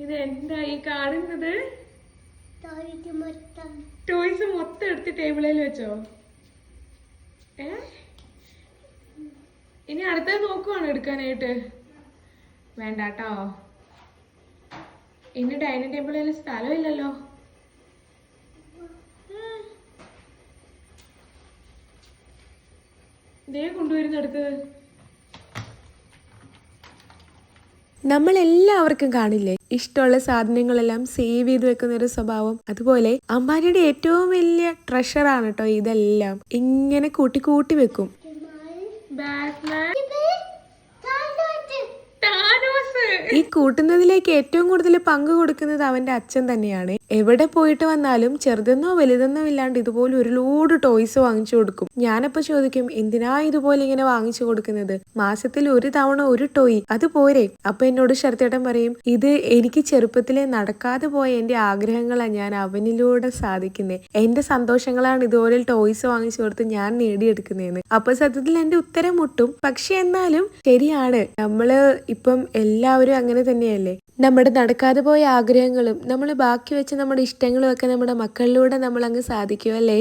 ഇത് എന്താ ഈ കാണുന്നത്? ടോയ്സ് മൊത്തം എടുത്ത് ടേബിളിൽ വെച്ചോ? ഇനി അടുത്തത് നോക്കുവാണ് എടുക്കാനായിട്ട്? വേണ്ടാട്ടോ, ഇനി ഡൈനിങ് ടേബിളിൽ സ്ഥലമില്ലല്ലോ. ഇതേ കൊണ്ടുവരുന്നെടുത്ത്. നമ്മളെല്ലാവർക്കും കാണില്ലേ ഇഷ്ടമുള്ള സാധനങ്ങളെല്ലാം സേവ് ചെയ്ത് വെക്കുന്ന ഒരു സ്വഭാവം. അതുപോലെ അമ്പാനിയുടെ ഏറ്റവും വലിയ ട്രഷറാണ് കേട്ടോ ഇതെല്ലാം. ഇങ്ങനെ കൂട്ടി കൂട്ടി വെക്കും. ഈ കൂട്ടുന്നതിലേക്ക് ഏറ്റവും കൂടുതൽ പങ്ക് കൊടുക്കുന്നത് അവന്റെ അച്ഛൻ തന്നെയാണ്. എവിടെ പോയിട്ട് വന്നാലും ചെറുതെന്നോ വലുതെന്നോ ഇല്ലാണ്ട് ഇതുപോലെ ഒരു ലോഡ് ടോയ്സ് വാങ്ങിച്ചു കൊടുക്കും. ഞാനപ്പോ ചോദിക്കും, എന്തിനാ ഇതുപോലെ ഇങ്ങനെ വാങ്ങിച്ചു കൊടുക്കുന്നത്? മാസത്തിൽ ഒരു തവണ ഒരു ടോയ് അത് പോരെ? അപ്പൊ എന്നോട് ശരത്തേട്ടൻ പറയും, ഇത് എനിക്ക് ചെറുപ്പത്തിലെ നടക്കാതെ പോയ എന്റെ ആഗ്രഹങ്ങളാണ് ഞാൻ അവനിലൂടെ സാധിക്കുന്നത്. എന്റെ സന്തോഷങ്ങളാണ് ഇതുപോലെ ടോയ്സ് വാങ്ങിച്ചു കൊടുത്ത് ഞാൻ നേടിയെടുക്കുന്നതെന്ന്. അപ്പൊ സത്യത്തിൽ എന്റെ ഉത്തരം മുട്ടും. പക്ഷെ എന്നാലും ശരിയാണ്, നമ്മള് ഇപ്പം എല്ലാവരും അങ്ങനെ തന്നെയല്ലേ. നമ്മുടെ നടക്കാതെ പോയ ആഗ്രഹങ്ങളും നമ്മൾ ബാക്കി വെച്ച നമ്മുടെ ഇഷ്ടങ്ങളും ഒക്കെ നമ്മുടെ മക്കളിലൂടെ നമ്മൾ അങ്ങ് സാധിക്കും അല്ലേ?